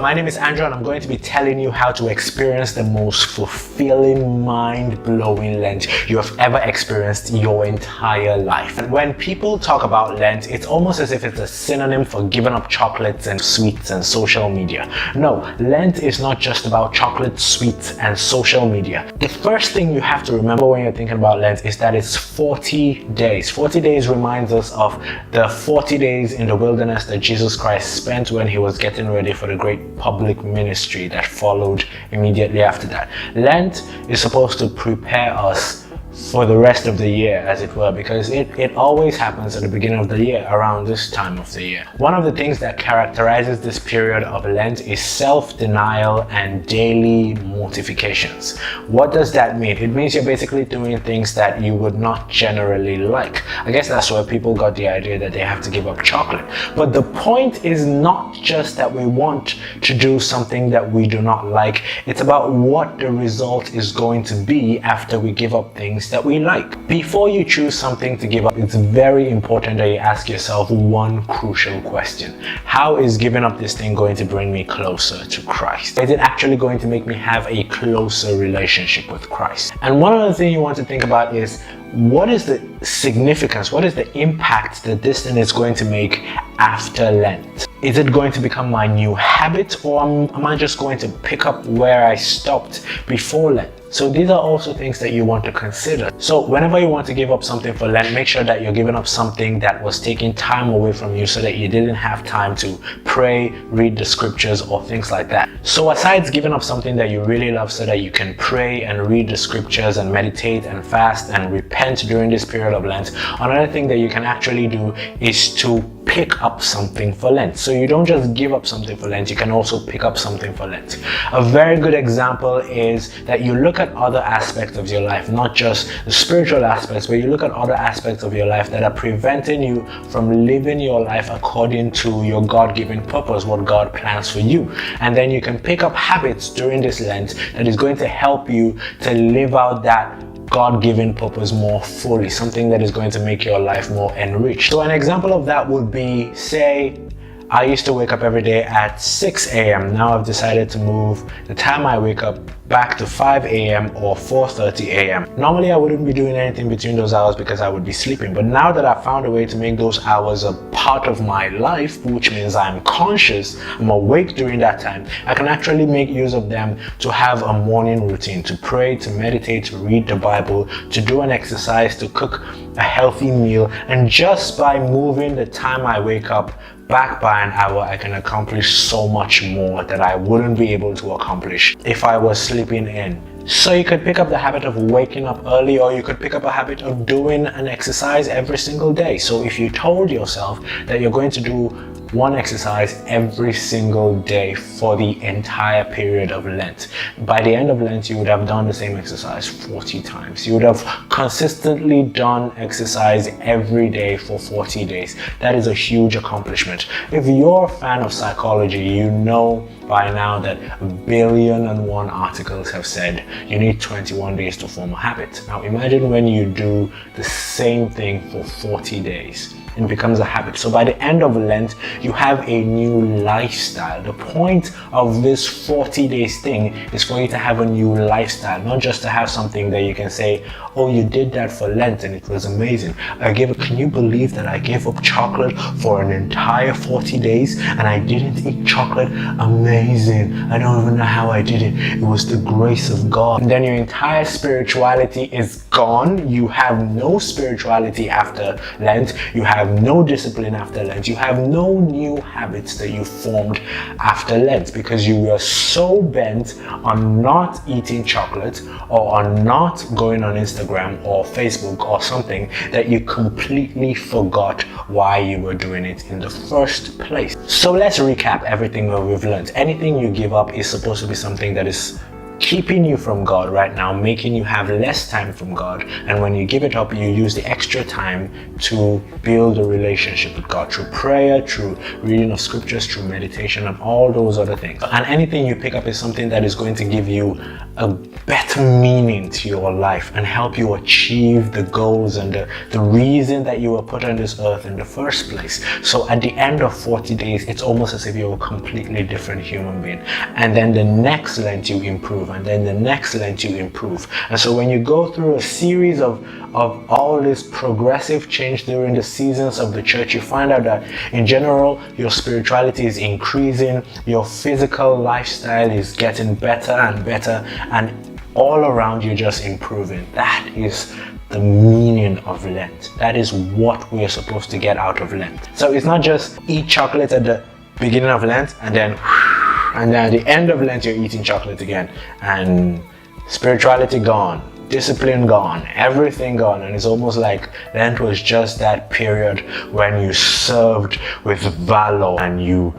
My name is Andrew and I'm going to be telling you how to experience the most fulfilling, mind-blowing Lent you have ever experienced your entire life. And when people talk about Lent, it's almost as if it's a synonym for giving up chocolates and sweets and social media. No, Lent is not just about chocolate, sweets and social media. The first thing you have to remember when you're thinking about Lent is that it's 40 days. 40 days reminds us of the 40 days in the wilderness that Jesus Christ spent when he was getting ready for the great public ministry that followed immediately after that. Lent is supposed to prepare us for the rest of the year, as it were, because it always happens at the beginning of the year, around this time of the year. One of the things that characterizes this period of Lent is self-denial and daily mortifications. What does that mean? It means you're basically doing things that you would not generally like. I guess that's where people got the idea that they have to give up chocolate. But the point is not just that we want to do something that we do not like. It's about what the result is going to be after we give up things that we like. Before you choose something to give up, it's very important that you ask yourself one crucial question. How is giving up this thing going to bring me closer to Christ? Is it actually going to make me have a closer relationship with Christ? And one other thing you want to think about is, what is the significance, what is the impact that this thing is going to make after Lent? Is it going to become my new habit, or am I just going to pick up where I stopped before Lent? So these are also things that you want to consider. So whenever you want to give up something for Lent, make sure that you're giving up something that was taking time away from you so that you didn't have time to pray, read the scriptures, or things like that. So aside giving up something that you really love so that you can pray and read the scriptures and meditate and fast and repent during this period of Lent, another thing that you can actually do is to pick up something for Lent. So you don't just give up something for Lent, you can also pick up something for Lent. A very good example is that you look at other aspects of your life, not just the spiritual aspects, but you look at other aspects of your life that are preventing you from living your life according to your God-given purpose, what God plans for you. And then you can pick up habits during this Lent that is going to help you to live out that God-given purpose more fully, something that is going to make your life more enriched. So an example of that would be, say, I used to wake up every day at 6 a.m. Now I've decided to move the time I wake up back to 5 a.m. or 4:30 a.m. Normally I wouldn't be doing anything between those hours because I would be sleeping, but now that I've found a way to make those hours a part of my life, which means I'm conscious, I'm awake during that time, I can actually make use of them to have a morning routine, to pray, to meditate, to read the Bible, to do an exercise, to cook a healthy meal. And just by moving the time I wake up back by an hour, I can accomplish so much more that I wouldn't be able to accomplish if I was sleeping in. So you could pick up the habit of waking up early, or you could pick up a habit of doing an exercise every single day. So if you told yourself that you're going to do one exercise every single day for the entire period of Lent, by the end of Lent you would have done the same exercise 40 times. You would have consistently done exercise every day for 40 days. That is a huge accomplishment. If you're a fan of psychology, you know by now that 1,000,001 articles have said you need 21 days to form a habit. Now imagine when you do the same thing for 40 days. It becomes a habit. So by the end of Lent, you have a new lifestyle. The point of this 40 days thing is for you to have a new lifestyle, not just to have something that you can say, oh, you did that for Lent and it was amazing. Can you believe that I gave up chocolate for an entire 40 days and I didn't eat chocolate? Amazing. I don't even know how I did it. It was the grace of God. And then your entire spirituality is gone. You have no spirituality after Lent. You have no discipline after Lent. You have no new habits that you formed after Lent because you were so bent on not eating chocolate or on not going on Instagram or Facebook or something that you completely forgot why you were doing it in the first place. So let's recap everything that we've learned. Anything you give up is supposed to be something that is keeping you from God right now, making you have less time from God. And when you give it up, you use the extra time to build a relationship with God through prayer, through reading of scriptures, through meditation, and all those other things. And anything you pick up is something that is going to give you a better meaning to your life and help you achieve the goals and the reason that you were put on this earth in the first place. So at the end of 40 days, it's almost as if you're a completely different human being. And then the next Lent you improve, and then the next Lent you improve. And so when you go through a series of all this progressive change during the seasons of the church, you find out that in general your spirituality is increasing, your physical lifestyle is getting better and better, and all around you just improving. That is the meaning of Lent. That is what we're supposed to get out of Lent. So it's not just eat chocolate at the beginning of Lent and then at the end of Lent you're eating chocolate again, and spirituality gone, discipline gone, everything gone. And it's almost like Lent was just that period when you served with valor and you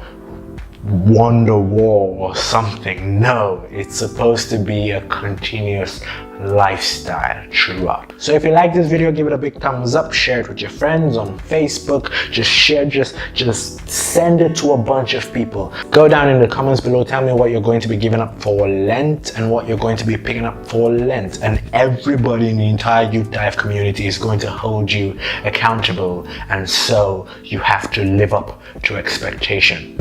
won the war or something. No, it's supposed to be a continuous lifestyle throughout. So if you like this video, give it a big thumbs up, share it with your friends on Facebook, just send it to a bunch of people. Go down in the comments below, tell me what you're going to be giving up for Lent and what you're going to be picking up for Lent, and everybody in the entire Youth Dive community is going to hold you accountable, and so you have to live up to expectation.